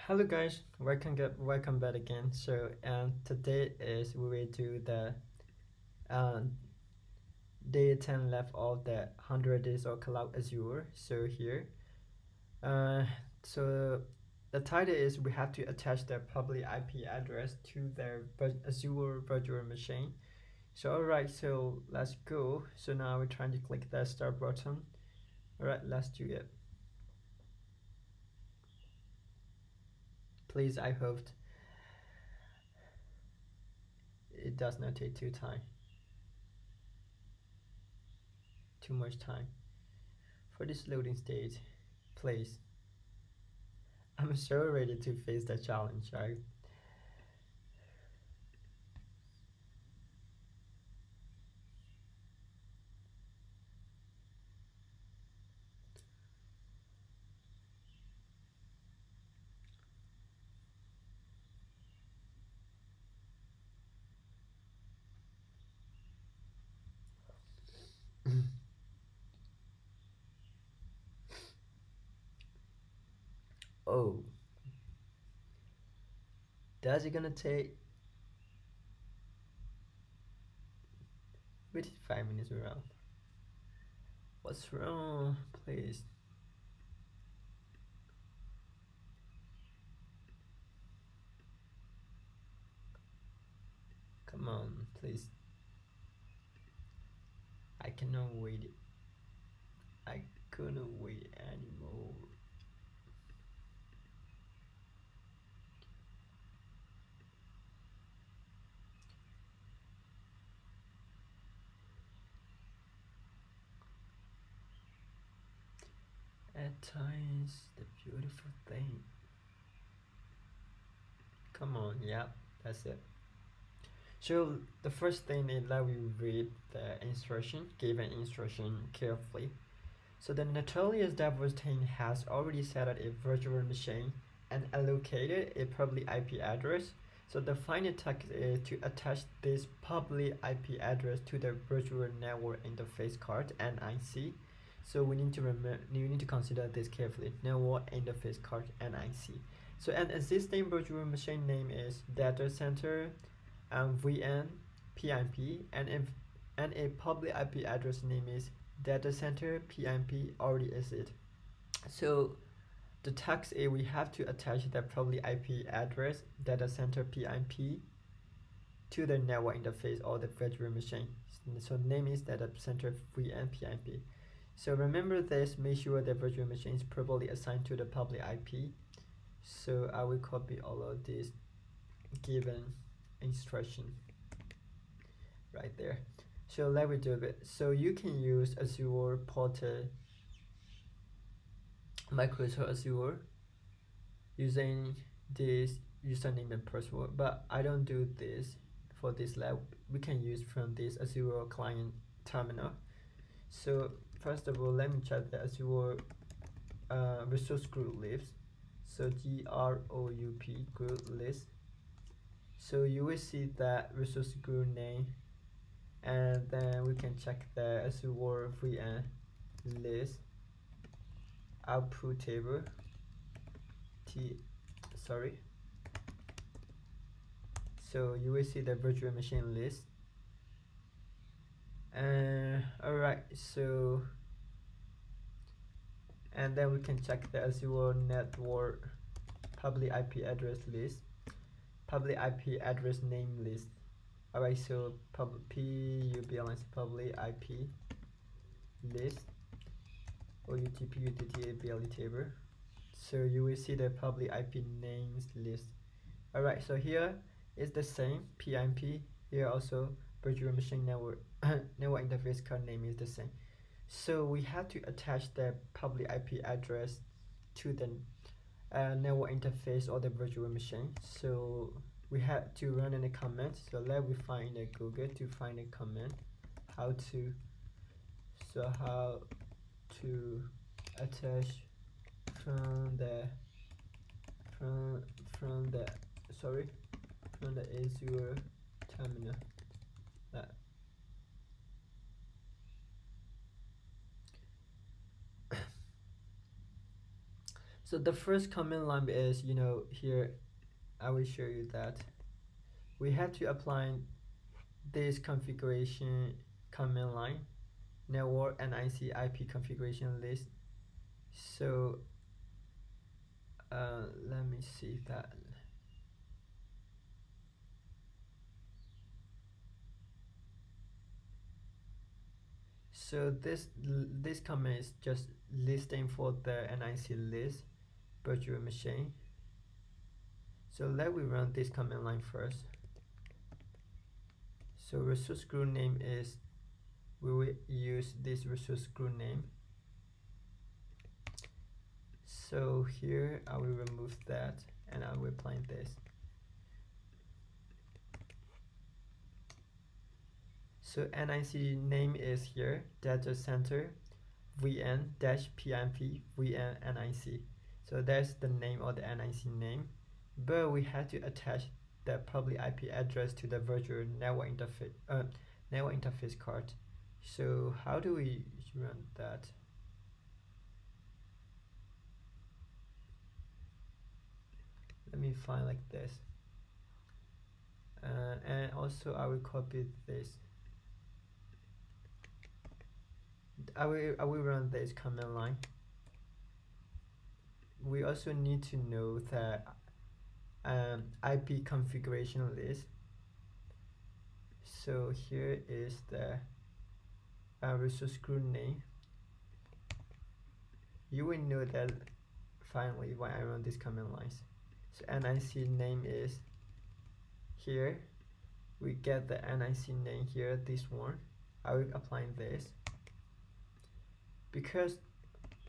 Hello guys, welcome back again. So today is we will do the uh, day 10 left of the 100 days of cloud Azure. So here, uh, so the title is we have to attach the public IP address to the Azure Virtual Machine. So alright, so let's go. So now we're trying to click the start button. Alright, let's do it. Please, I hope it does not take too much time for this loading stage. Please, I'm so ready to face the challenge, right? Oh, that's gonna take 5 minutes around. What's wrong? Please. Come on, please. I cannot wait. I couldn't wait anymore. At times, the beautiful thing. Come on, yeah, that's it. So the first thing is that we read the given instruction carefully. So the notorious devil thing has already set up a virtual machine and allocated a public IP address. So the final task is to attach this public IP address to the virtual network interface card (NIC). So we need to consider this carefully. Network interface card (NIC). So an existing virtual machine name is datacenter-vm-pip, and a public IP address name is datacenter-pip already exists. So the task is we have to attach the public IP address datacenter-pip to the network interface or the virtual machine. So name is datacenter-vm-pip. So remember this, make sure the virtual machine is properly assigned to the public IP. So I will copy all of this given instruction right there. So let me do it. So you can use Azure Portal, Microsoft Azure, using this username and password, but I don't do this for this lab. We can use from this Azure client terminal. So first of all, let me check the Azure resource group list. So GROUP group list. So you will see that resource group name, and then we can check the Azure VM list output table. So you will see the virtual machine list. Alright, so and then we can check the Azure network public IP address list, public IP address name list. Alright, so public IP list or UTP table. So you will see the public IP names list. Alright, so here is the same PIP. Here also virtual machine network network interface card name is the same. So we have to attach the public IP address to the network interface or the virtual machine. So we have to run a command. So let me find a Google to find a command how to attach from the Azure terminal. So the first command line is, here I will show you that we have to apply this configuration command line, network NIC IP configuration list. So let me see that. So this command is just listing for the NIC list virtual machine. So let me run this command line first. So resource group name is, we will use this resource group name. So here I will remove that and I will apply this. So NIC name is here, datacenter-vm-pip VM NIC. So that's the name of the NIC name, but we had to attach the public IP address to the virtual network interface card. So how do we run that? Let me find like this, and also I will copy this. I will run this command line. We also need to know the IP configuration list. So here is the resource group name. You will know that finally when I run these command lines. So NIC name is here. We get the NIC name here, this one. I will apply this. Because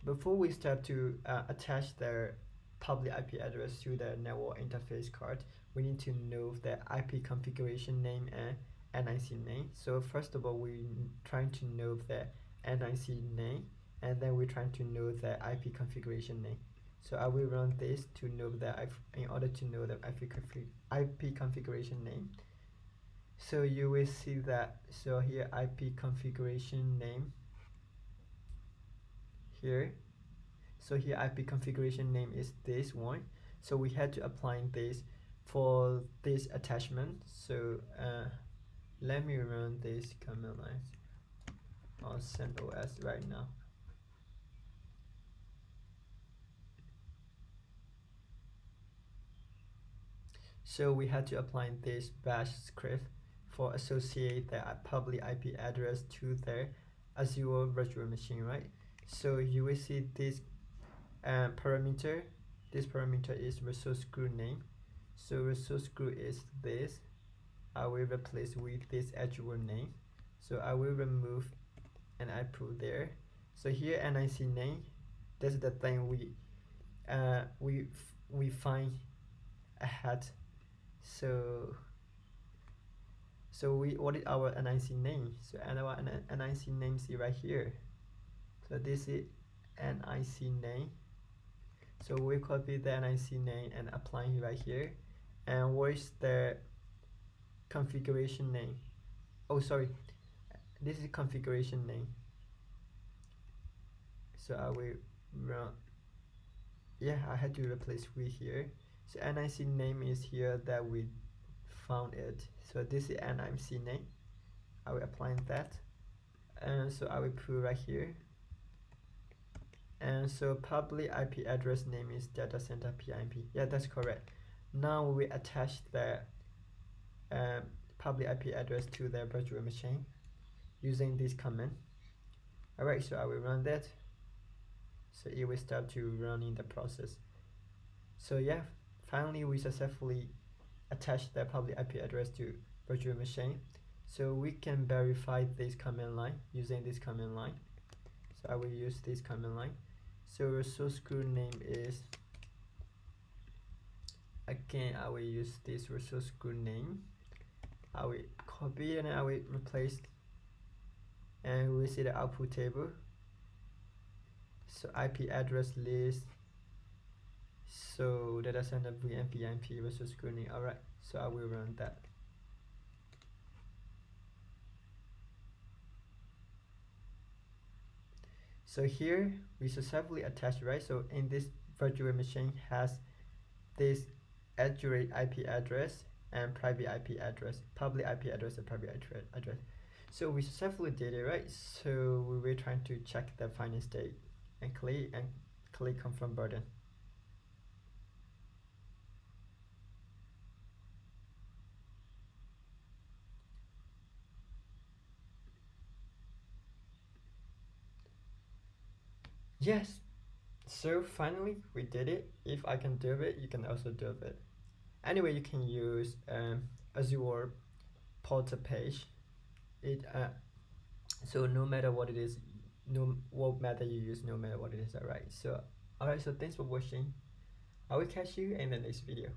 before we start to attach the public IP address to the network interface card, we need to know the IP configuration name and NIC name. So first of all, we're trying to know the NIC name, and then we're trying to know the IP configuration name. So I will run this to know that in order to know the IP configuration name. So you will see that, so here IP configuration name here. So here IP configuration name is this one. So we had to apply this for this attachment. So let me run this command line on CentOS right now. So we had to apply this bash script for associate the public IP address to the Azure Virtual Machine, right? So you will see this parameter. This parameter is resource group name. So resource group is this. I will replace with this Azure name. So I will remove and I put there. So here NIC name. That's the thing we find ahead. So what is our NIC name? So our NIC name is right here. So this is NIC name. So we copy the NIC name and apply it right here. And where's the configuration name? Oh, sorry, this is configuration name. So I will run. Yeah, I had to replace with here. So NIC name is here that we found it. So this is NIC name. I will apply that. And so I will put right here. And so public IP address name is datacenter-pip. Yeah, that's correct. Now we attach the public IP address to the virtual machine using this command. Alright, so I will run that. So it will start to run in the process. So yeah, finally we successfully attached the public IP address to virtual machine. So we can verify this command line using this command line. So I will use this command line. So resource group name is, again I will use this resource group name. I will copy and I will replace, and we see the output table. So IP address list. So datacenter-vm-pip resource group name. Alright, so I will run that. So here we successfully attached, right? So in this virtual machine has this Azure IP address and private IP address, public IP address and private address. So we successfully did it, right? So we were trying to check the final state and click confirm button. Yes, so finally we did it. If I can do it, you can also do it. Anyway, you can use Azure portal page. So no matter what it is, no what method you use, no matter what it is, alright. So thanks for watching. I will catch you in the next video.